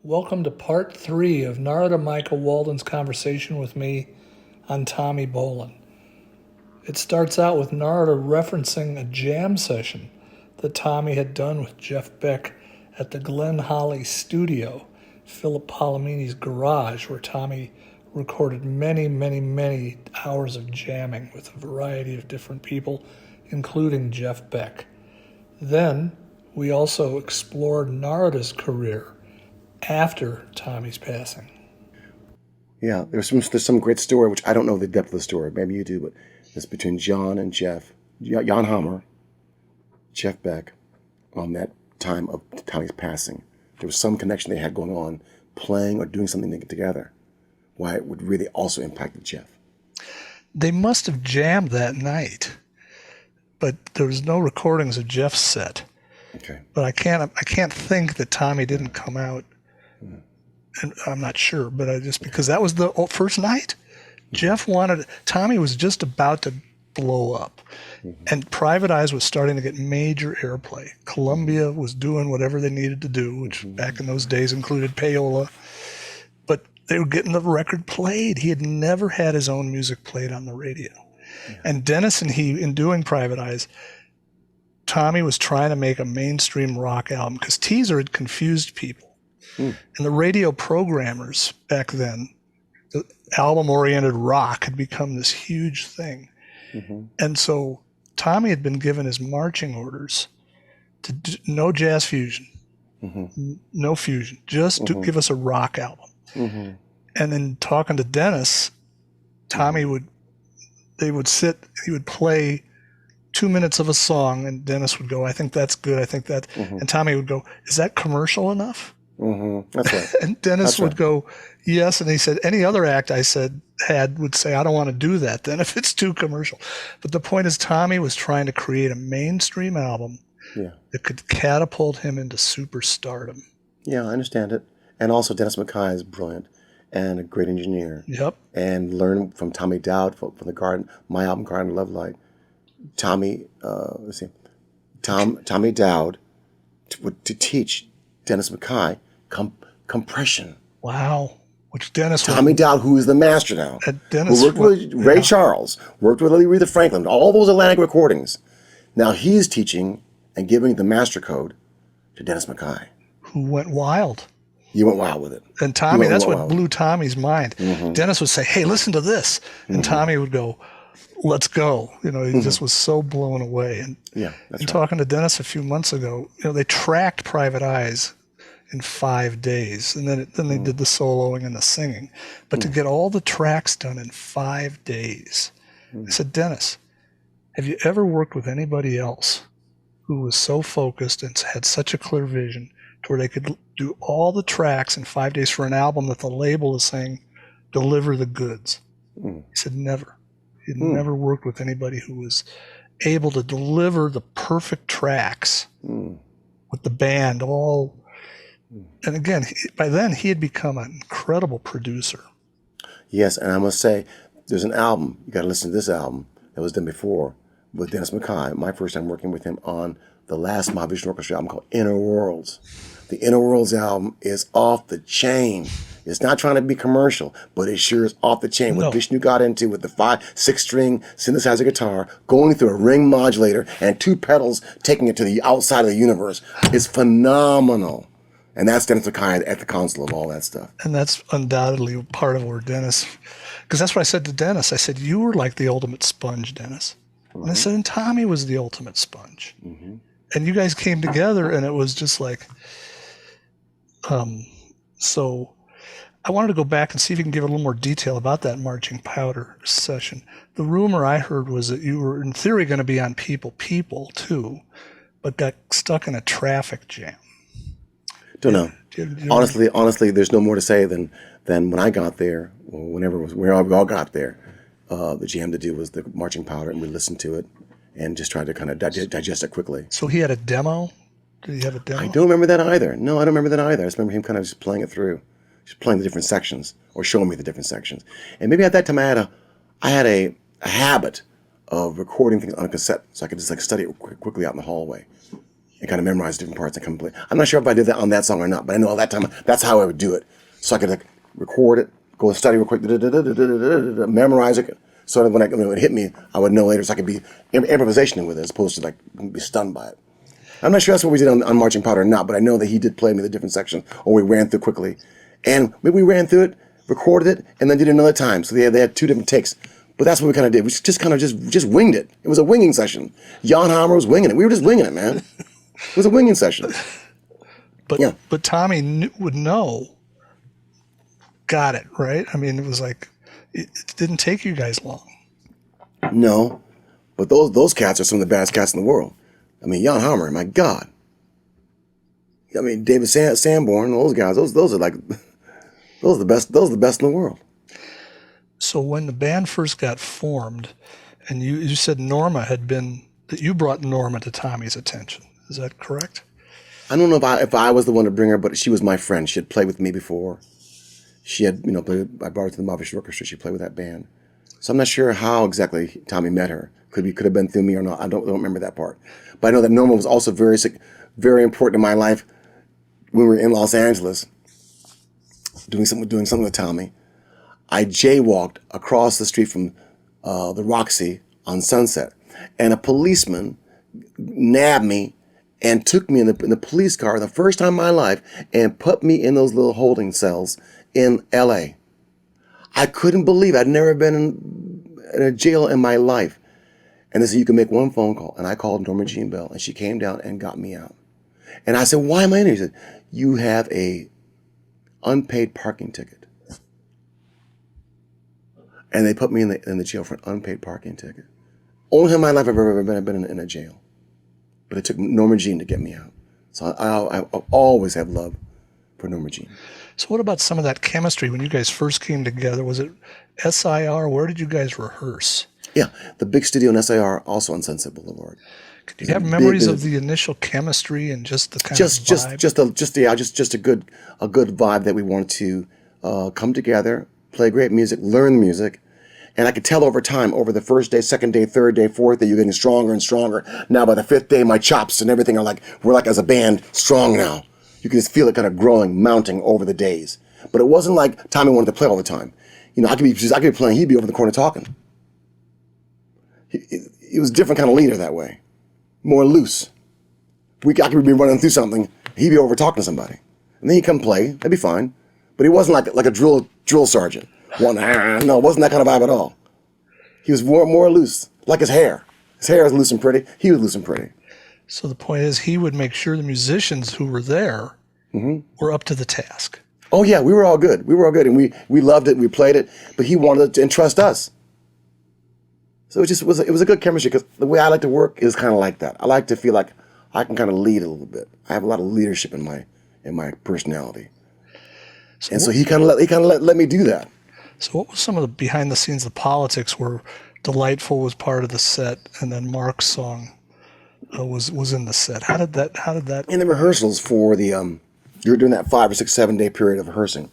Welcome to part 3 of Narada Michael Walden's conversation with me on Tommy Bolin. It starts out with Narada referencing a jam session that Tommy had done with Jeff Beck at the Glen Holly studio, Philip Palomini's garage, where Tommy recorded many hours of jamming with a variety of different people, including Jeff Beck. Then we also explored Narada's career after Tommy's passing. Yeah, there's some great story, which I don't know the depth of the story. Maybe you do, but it's between John and Jeff. Jan Hammer, Jeff Beck, on that time of Tommy's passing. There was some connection they had going on, playing or doing something together. Why it would really also impact Jeff. They must have jammed that night, but there was no recordings of Jeff's set. Okay. But I can't think that Tommy didn't come out. And I'm not sure, but just because that was the first night, Tommy was just about to blow up, and Private Eyes was starting to get major airplay. Columbia was doing whatever they needed to do, which back in those days included payola, but they were getting the record played. He had never had his own music played on the radio. And Dennis and he, in doing Private Eyes, Tommy was trying to make a mainstream rock album because Teaser had confused people. And the radio programmers back then, the album-oriented rock had become this huge thing. And so Tommy had been given his marching orders to do no jazz fusion, no fusion, just to give us a rock album. And then talking to Dennis, he would play 2 minutes of a song, and Dennis would go, "I think that's good, I think that," and Tommy would go, "Is that commercial enough?" That's right. And Dennis would go, "Yes," and he said, "Any other act I would say, I don't want to do that then if it's too commercial." But the point is, Tommy was trying to create a mainstream album that could catapult him into superstardom. Yeah, I understand it. And also Dennis MacKay is brilliant and a great engineer. Yep. And learn from Tommy Dowd from the Garden, my album Garden of Love Light. Tommy Dowd to teach Dennis MacKay compression. Wow. Which Tommy Dowd, who is the master now, Dennis who worked with Ray Charles, worked with Aretha Franklin, all those Atlantic recordings. Now he's teaching and giving the master code to Dennis MacKay, who went wild. You went wild with it. And Tommy, that's what blew Tommy's mind. Dennis would say, "Hey, listen to this," and Tommy would go, "Let's go." He just was so blown away. And talking to Dennis a few months ago, they tracked Private Eyes in 5 days, and then they did the soloing and the singing. But to get all the tracks done in 5 days, I said, "Dennis, have you ever worked with anybody else who was so focused and had such a clear vision to where they could do all the tracks in 5 days for an album that the label is saying, deliver the goods?" He said, "Never." He'd never worked with anybody who was able to deliver the perfect tracks with the band all. And again, by then he had become an incredible producer. Yes, and I must say, there's an album, you got to listen to this album that was done before with Dennis MacKay, my first time working with him on the last Mahavishnu Orchestra album called Inner Worlds. The Inner Worlds album is off the chain. It's not trying to be commercial, but it sure is off the chain. What Vishnu got into with the 5-6-string synthesizer guitar, going through a ring modulator and 2 pedals, taking it to the outside of the universe is phenomenal. And that's Dennis MacKay at the console of all that stuff. And that's undoubtedly part of where Dennis, because that's what I said to Dennis. I said, "You were like the ultimate sponge, Dennis." And I said, "And Tommy was the ultimate sponge." And you guys came together, and it was just like, so I wanted to go back and see if you can give a little more detail about that Marching Powder session. The rumor I heard was that you were, in theory, going to be on People too, but got stuck in a traffic jam. Don't know. Honestly, there's no more to say than when I got there, or whenever we all got there. The jam to do was the Marching Powder, and we listened to it and just tried to kind of digest it quickly. So he had a demo? Did he have a demo? I don't remember that either. No, I don't remember that either. I just remember him kind of just playing it through, just playing the different sections or showing me the different sections. And maybe at that time I had a habit of recording things on a cassette so I could just study it quickly out in the hallway. and kind of memorize different parts and come play. I'm not sure if I did that on that song or not, but I know all that time that's how I would do it. So I could like record it, go study real quick, memorize it. So that when it would hit me, I would know later, so I could be improvisational with it as opposed to like be stunned by it. I'm not sure that's what we did on Marching Powder or not, but I know that he did play me the different sections, or we ran through quickly. And maybe we ran through it, recorded it, and then did it another time. So they had 2 different takes. But that's what we kind of did. We just kind of just winged it. It was a winging session. Jan Hammer was winging it. We were just winging it, man. It was a winging session. But Tommy would know. Got it, right? I mean, it was like, it didn't take you guys long. No, but those cats are some of the baddest cats in the world. I mean, Jan Hammer, my God. I mean, David Sanborn, those guys, those are like, those are the best in the world. So when the band first got formed, and you said that you brought Norma to Tommy's attention. Is that correct? I don't know if I was the one to bring her, but she was my friend. She had played with me before. She had, I brought her to the Mahavishnu Orchestra. She played with that band. So I'm not sure how exactly Tommy met her. Could have been through me or not. I don't remember that part. But I know that Norma was also very, very important in my life when we were in Los Angeles doing something with Tommy. I jaywalked across the street from the Roxy on Sunset, and a policeman nabbed me and took me in the police car the first time in my life and put me in those little holding cells in L.A. I couldn't believe I'd never been in a jail in my life. And they said, you can make one phone call. And I called Norma Jean Bell, and she came down and got me out. And I said, why am I in here? She said, you have a unpaid parking ticket. And they put me in the jail for an unpaid parking ticket. Only time in my life I've ever been in a jail. But it took Norma Jean to get me out. So I always have love for Norma Jean. So what about some of that chemistry when you guys first came together? Was it SIR? Where did you guys rehearse? Yeah, the big studio in SIR, also on Sunset Boulevard. Do you have memories of the initial chemistry and just the kind of vibe? Just a good vibe that we wanted to come together, play great music, learn music, and I could tell over time, over the first day, second day, third day, fourth day, you're getting stronger and stronger. Now by the 5th day, my chops and everything we're like as a band strong now. You can just feel it kind of growing, mounting over the days. But it wasn't like Tommy wanted to play all the time. I could be playing, he'd be over in the corner talking. He was a different kind of leader that way. More loose. I could be running through something, he'd be over talking to somebody. And then he'd come play, that'd be fine. But he wasn't like a drill sergeant. No, it wasn't that kind of vibe at all. He was more loose, like his hair. His hair was loose and pretty. He was loose and pretty. So the point is, he would make sure the musicians who were there were up to the task. Oh yeah, we were all good. And we loved it. We played it, but he wanted to entrust us. So it was a good chemistry, because the way I like to work is kind of like that. I like to feel like I can kind of lead a little bit. I have a lot of leadership in my personality, so he kind of let me do that. So what was some of the behind the scenes, the politics where Delightful was part of the set, and then Mark's song was in the set? How did that? In the rehearsals for the you were doing that 5 or 6, 7 day period of rehearsing.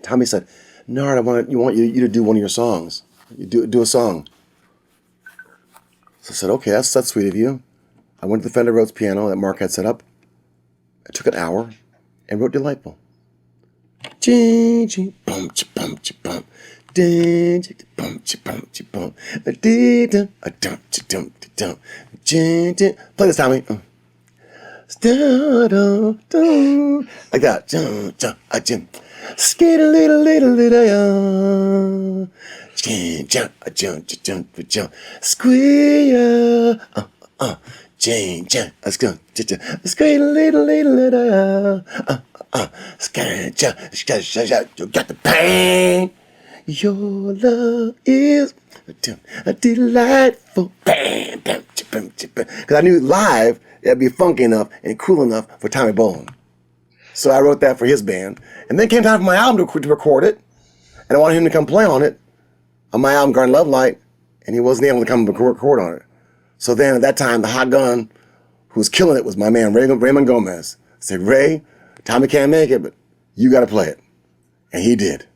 Tommy said, "Narada, I want you to do one of your songs. You do a song." So I said, "Okay, that's sweet of you." I went to the Fender Rhodes piano that Mark had set up. It took an hour and wrote Delightful. Play this, Tommy. Like that. Skate a little, squeal, let's go. Skate a little, you got the pain. Your love is a delightful. Because I knew live it'd be funky enough and cool enough for Tommy Bolin. So I wrote that for his band. And then came time for my album to record it. And I wanted him to come play on it, on my album, Garden Love Light. And he wasn't able to come record on it. So then at that time, the hot gun who was killing it was my man, Raymond Gomez. I said, "Ray, Tommy can't make it, but you got to play it." And he did.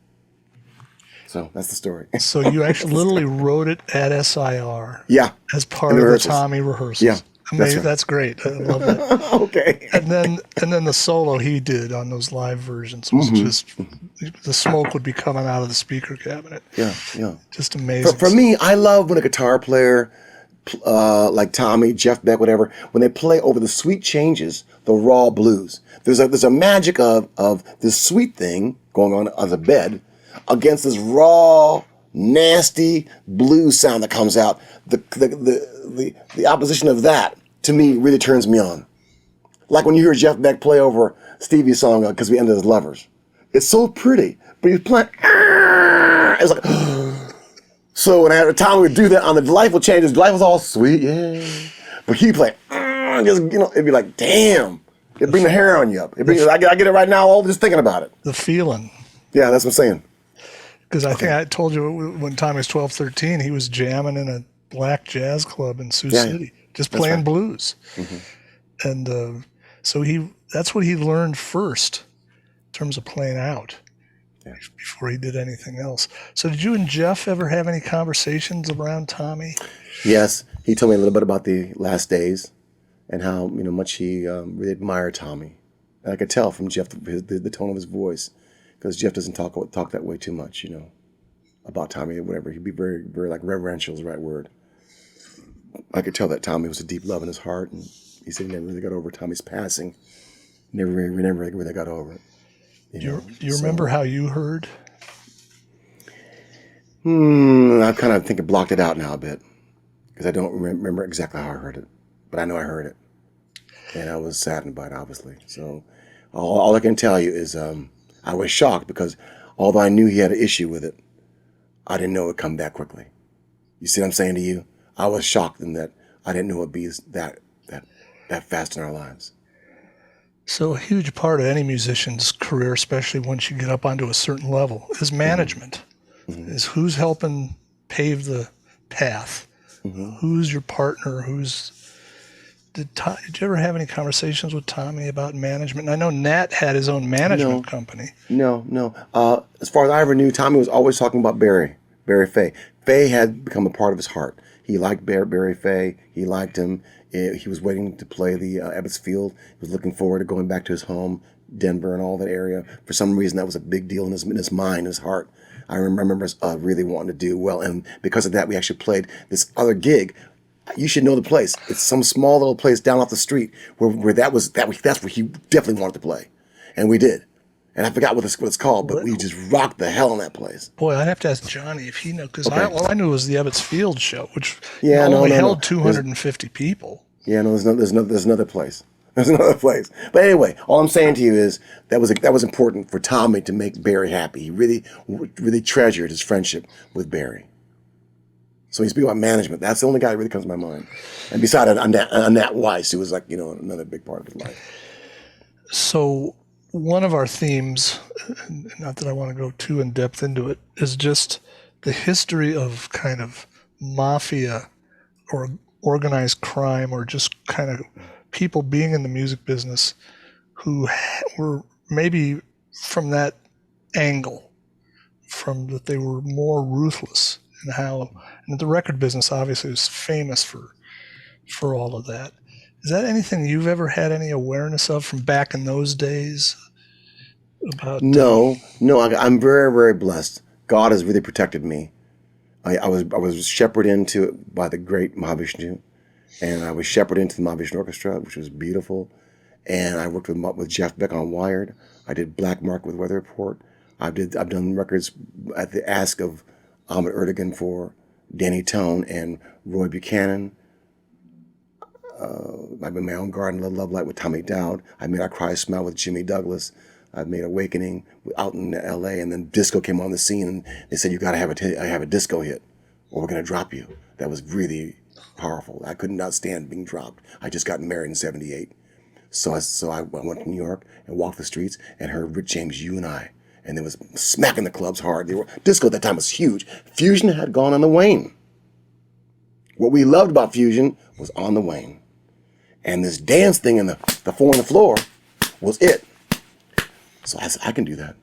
So that's the story. So you actually literally wrote it at SIR. Yeah. As part of the Tommy rehearsals. Yeah. That's right. That's great. I love that. Okay. And then the solo he did on those live versions was just the smoke would be coming out of the speaker cabinet. Yeah, yeah. Just amazing. For me, I love when a guitar player, like Tommy, Jeff Beck, whatever, when they play over the sweet changes, the raw blues. There's a magic of this sweet thing going on as a bed against this raw, nasty blues sound that comes out. The opposition of that, to me, really turns me on. Like when you hear Jeff Beck play over Stevie's song, Because We Ended as Lovers. It's so pretty, but he's playing, it's like, so when I had Tommy would do that on the Delightful Changes, life was all sweet, yeah. But he played, just, it'd be like, damn. It'd bring the hair on you up. I get it right now, all just thinking about it. The feeling. Yeah, that's what I'm saying. Because I think I told you when Tommy was 12, 13, he was jamming in a black jazz club in Sioux City, just playing blues. And so that's what he learned first in terms of playing out before he did anything else. So did you and Jeff ever have any conversations around Tommy? Yes, he told me a little bit about the last days and how much he really admired Tommy. And I could tell from Jeff the tone of his voice, because Jeff doesn't talk that way too much, about Tommy or whatever. He'd be very, very like reverential is the right word. I could tell that Tommy was a deep love in his heart, and he said he never really got over Tommy's passing. Never really got over it. You remember how you heard? I kind of think I blocked it out now a bit, because I don't remember exactly how I heard it, but I know I heard it, and I was saddened by it, obviously. So all I can tell you is I was shocked, because although I knew he had an issue with it, I didn't know it would come that quickly. You see what I'm saying to you? I was shocked in that I didn't know it would be that fast in our lives. So a huge part of any musician's career, especially once you get up onto a certain level, is management. Is who's helping pave the path. Who's your partner? Did you ever have any conversations with Tommy about management? And I know Nat had his own management company. No. As far as I ever knew, Tommy was always talking about Barry Fay. Fay had become a part of his heart. He liked Barry Fay. He liked him. He was waiting to play the Ebbets Field. He was looking forward to going back to his home, Denver and all that area. For some reason, that was a big deal in his mind, his heart. I remember really wanting to do well. And because of that, we actually played this other gig. You should know the place. It's some small little place down off the street where that's where he definitely wanted to play. And we did. And I forgot what it's called, but we just rocked the hell in that place. Boy, I'd have to ask Johnny if he knows, because all I knew was the Ebbets Field show, which only held 250 people. Yeah, no, there's another place. There's another place. But anyway, all I'm saying to you is that was important for Tommy to make Barry happy. He really treasured his friendship with Barry. So he's speaking about management. That's the only guy that really comes to my mind. And beside it, Nat Weiss, who was like, another big part of his life. So one of our themes, not that I want to go too in depth into it, is just the history of kind of mafia or organized crime, or just kind of people being in the music business who were maybe from that angle, from that they were more ruthless in how, and the record business obviously was famous for all of that. Is that anything you've ever had any awareness of from back in those days? About No, I'm very, very blessed. God has really protected me. I was shepherded into it by the great Mahavishnu, and I was shepherded into the Mahavishnu Orchestra, which was beautiful. And I worked with Jeff Beck on Wired. I did Black Mark with Weather Report. I've done records at the ask of Ahmet Erdogan for Danny Tone and Roy Buchanan. I've made my own Garden of Love Light with Tommy Dowd. I made I Cry Smile with Jimmy Douglas. I've made Awakening out in L.A. And then disco came on the scene, and they said, you got to have a disco hit, or we're going to drop you. That was really powerful. I could not stand being dropped. I just got married in '78. So I went to New York and walked the streets and heard Rick James, You and I. And it was smacking the clubs hard. Disco at that time was huge. Fusion had gone on the wane. What we loved about Fusion was on the wane. And this dance thing in the four on the floor was it. So I said, I can do that.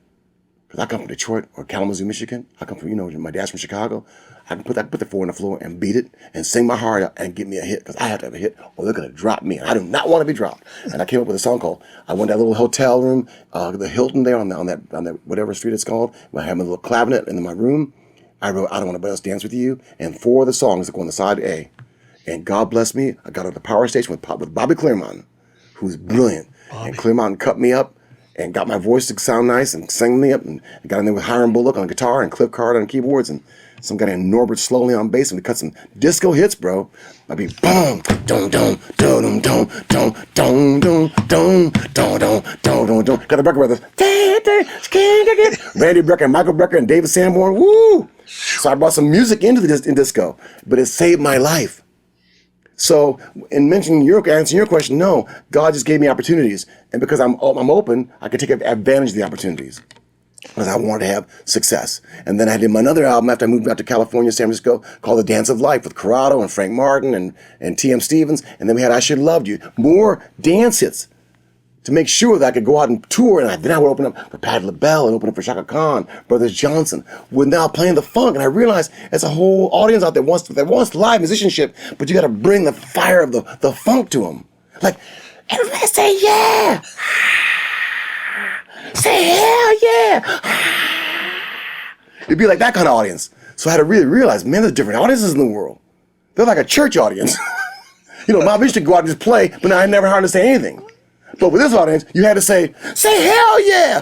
Because I come from Detroit or Kalamazoo, Michigan. I come from, my dad's from Chicago. I can put the 4 on the floor and beat it and sing my heart out and get me a hit because I have to have a hit or they're going to drop me. And I do not want to be dropped. And I came up with a song called, I went to that little hotel room, the Hilton there on that whatever street it's called. I had my little clavinet in my room. I wrote, I Don't Want to Else Dance With You. And 4 of the songs that go on the side A. And God bless me, I got on the power station with Bobby Claremont, who's brilliant. Bobby. And Claremont cut me up and got my voice to sound nice and sang me up. And got in there with Hiram Bullock on guitar and Cliff Card on keyboards and some guy named Norbert Slowly on bass, and we cut some disco hits, bro. I'd be boom, dum dum dum dum dum dum dum dum dum dum dum dum. Got the Brecker Brothers, Randy Brecker, Michael Brecker, and David Sanborn. Woo! So I brought some music into in disco, but it saved my life. So, in answering your question, no, God just gave me opportunities, and because I'm open, I could take advantage of the opportunities. Because I wanted to have success. And then I did my another album after I moved out to California, San Francisco, called The Dance of Life with Corrado and Frank Martin and T.M. Stevens. And then we had I Should Have Loved You. More dance hits to make sure that I could go out and tour. And then I would open up for Patti LaBelle and open up for Shaka Khan, Brothers Johnson. We're now playing the funk. And I realized there's a whole audience out there that wants live musicianship, but you got to bring the fire of the funk to them. Like, everybody say yeah! Say hell yeah! It'd be like that kind of audience. So I had to really realize, man, there's different audiences in the world. They're like a church audience. My bitch could go out and just play, but I never heard her say anything. But with this audience, you had to say hell yeah!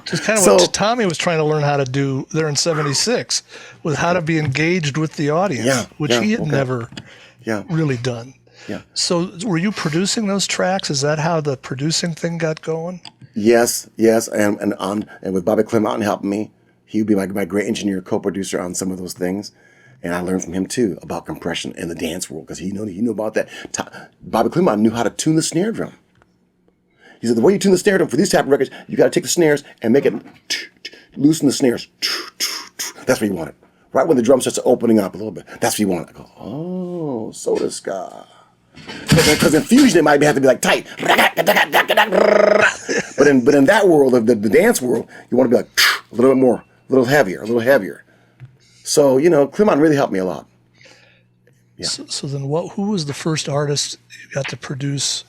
Just kind of what Tommy was trying to learn how to do there in '76, was how to be engaged with the audience, which he had never really done. Yeah. So were you producing those tracks? Is that how the producing thing got going? Yes. And with Bobby Claremont helping me, he would be my great engineer, co-producer on some of those things. And I learned from him too about compression in the dance world because he knew about that. Bobby Claremont knew how to tune the snare drum. He said the way you tune the snare drum for these type of records, you got to take the snares and make it loosen the snares. That's what you want it. Right when the drum starts opening up a little bit, that's what you want it. I go, oh, soda ska. Because in fusion it might have to be like tight, but in that world of the dance world, you want to be like a little bit more, a little heavier. So Claremont really helped me a lot. Yeah. So then, who was the first artist you got to produce?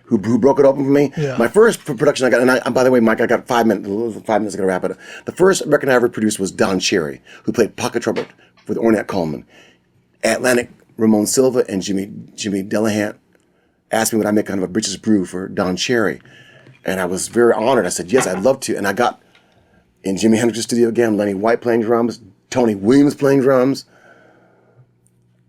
Who broke it open for me? Yeah. My first production I got, and by the way, Mike, I got 5 minutes. 5 minutes to wrap it up. The first record I ever produced was Don Cherry, who played pocket trumpet with Ornette Coleman. Atlantic. Ramon Silva and Jimmy Delahunt asked me would I make kind of a Britches Brew for Don Cherry. And I was very honored. I said, yes, I'd love to. And I got in Jimi Hendrix's studio again, Lenny White playing drums, Tony Williams playing drums,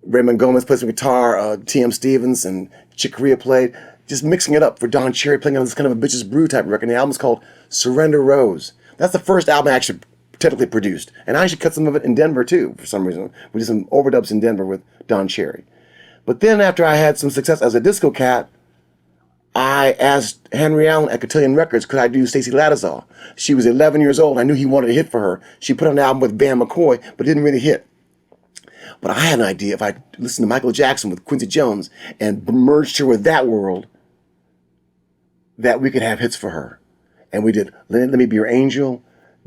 Raymond Gomez played some guitar, T.M. Stevens and Chick Corea played, just mixing it up for Don Cherry playing on this kind of a Bitches Brew type of record. And the album's called Surrender Rose. That's the first album I actually technically produced. And I actually cut some of it in Denver too, for some reason. We did some overdubs in Denver with Don Cherry. But then after I had some success as a disco cat, I asked Henry Allen at Cotillion Records, could I do Stacey Lattisaw? She was 11 years old. I knew he wanted a hit for her. She put on an album with Bam McCoy, but it didn't really hit. But I had an idea if I listened to Michael Jackson with Quincy Jones and merged her with that world, that we could have hits for her. And we did Let Me Be Your Angel,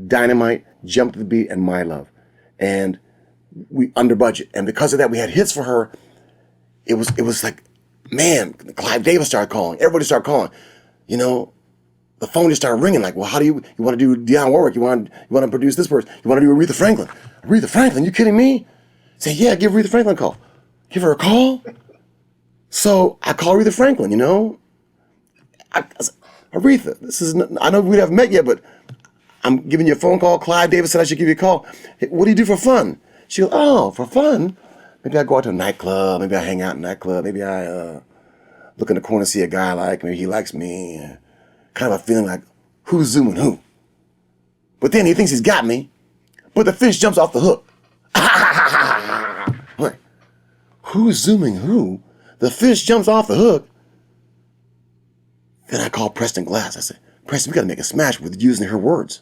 Dynamite, Jump to the Beat, and My Love. And we under budget. And because of that, we had hits for her. It was like, man, Clive Davis started calling. Everybody started calling. The phone just started ringing. Like, well, how do you want to do Dionne Warwick? You want to produce this person? You want to do Aretha Franklin? Aretha Franklin? You kidding me? Say, yeah, give Aretha Franklin a call. Give her a call. So I call Aretha Franklin. I said, Aretha, I know we haven't met yet, but I'm giving you a phone call. Clive Davis said I should give you a call. Hey, what do you do for fun? She goes, oh, for fun? Maybe I go out to a nightclub. Maybe I hang out in a nightclub. Maybe I look in the corner, see a guy I like. Maybe he likes me. Kind of a feeling like, who's zooming who? But then he thinks he's got me. But the fish jumps off the hook. What? Who's zooming who? The fish jumps off the hook. Then I call Preston Glass. I said, Preston, we got to make a smash with using her words.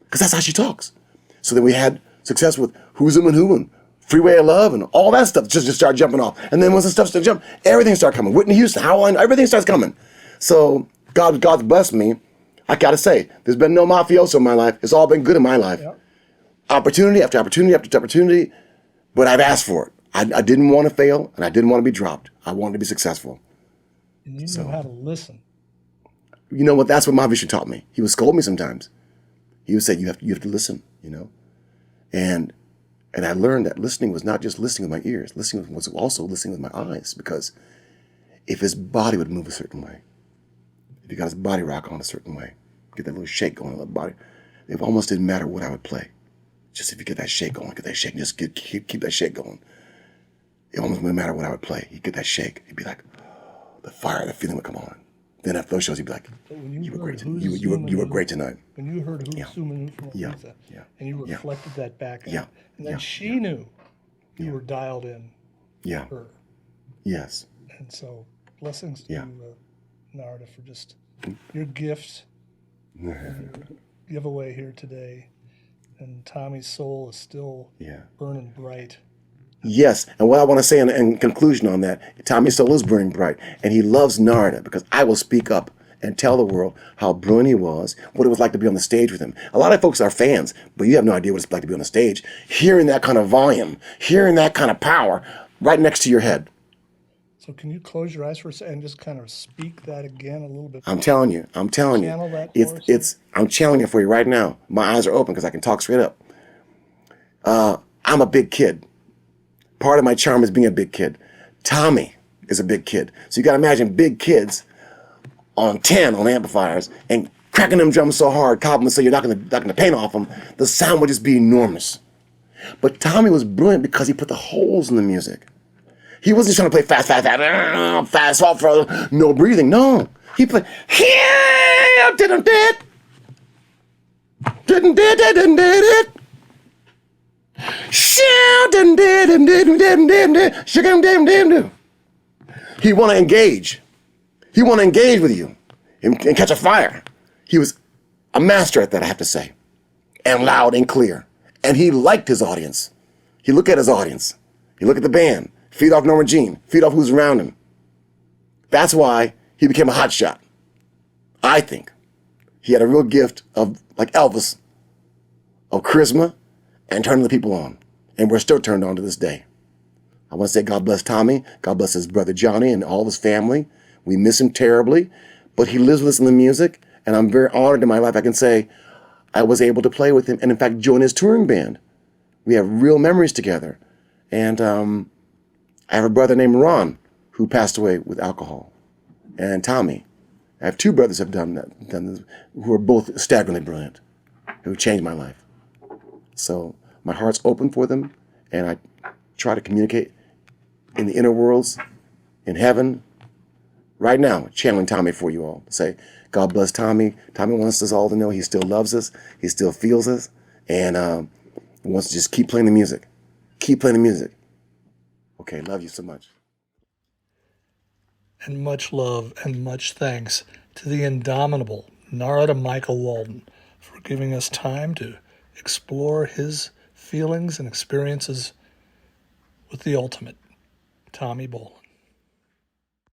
Because that's how she talks. So then we had success with Who's Zooming Who and Freeway of Love and all that stuff just started jumping off. And then once the stuff started jumping, everything started coming. Whitney Houston, Howlin', everything starts coming. So God's blessed me. I got to say, there's been no mafioso in my life. It's all been good in my life. Yep. Opportunity after opportunity after opportunity, but I've asked for it. I didn't want to fail, and I didn't want to be dropped. I wanted to be successful. And you knew how to listen. You know what? That's what Mahavishnu taught me. He would scold me sometimes. He would say, "You have to listen," you know, and I learned that listening was not just listening with my ears. Listening was also listening with my eyes, because if his body would move a certain way, if he got his body rock on a certain way, get that little shake going on the body, it almost didn't matter what I would play. Just if you get that shake going, get that shake, and just keep that shake going. It almost wouldn't matter what I would play. He'd get that shake. He'd be like, the fire, the feeling would come on. Then after those shows, he'd be like, "You were great. You were great tonight." When you heard Who's Sumanu from Lisa, and you reflected that back, and then she knew you were dialed in. Her. Yes. And so, blessings to Narada for just your gift, and your giveaway here today. And Tommy's soul is still burning bright. Yes, and what I want to say in conclusion on that, Tommy's soul is burning bright, and he loves Narada, because I will speak up and tell the world how brilliant he was, what it was like to be on the stage with him. A lot of folks are fans, but you have no idea what it's like to be on the stage, hearing that kind of volume, hearing that kind of power right next to your head. So can you close your eyes for a second and just kind of speak that again a little bit? I'm telling you. Channel that for us? I'm channeling it for you right now. My eyes are open because I can talk straight up. I'm a big kid. Part of my charm is being a big kid. Tommy is a big kid. So you got to imagine big kids on 10 on amplifiers and cracking them drums so hard, cobbling them so you're knocking the paint off them. The sound would just be enormous. But Tommy was brilliant because he put the holes in the music. He wasn't just trying to play fast, for no breathing. No. He played, he want to engage. He want to engage with you and catch a fire. He was a master at that, I have to say. And loud and clear. And he liked his audience. He looked at his audience. He looked at the band. Feed off Norma Jean. Feed off who's around him. That's why he became a hotshot. I think he had a real gift of, like Elvis, of charisma and turning the people on. And we're still turned on to this day. I want to say God bless Tommy. God bless his brother Johnny and all of his family. We miss him terribly, but he lives with us in the music. And I'm very honored in my life. I can say I was able to play with him and, in fact, join his touring band. We have real memories together. And I have a brother named Ron who passed away with alcohol. And Tommy. I have two brothers who have done this, who are both staggeringly brilliant, who changed my life. So my heart's open for them, and I try to communicate in the inner worlds, in heaven, right now, channeling Tommy for you all. Say, God bless Tommy. Tommy wants us all to know he still loves us, he still feels us, and wants to just keep playing the music. Keep playing the music. Okay, love you so much. And much love and much thanks to the indomitable Narada Michael Walden for giving us time to explore his feelings and experiences with the ultimate, Tommy Bolin.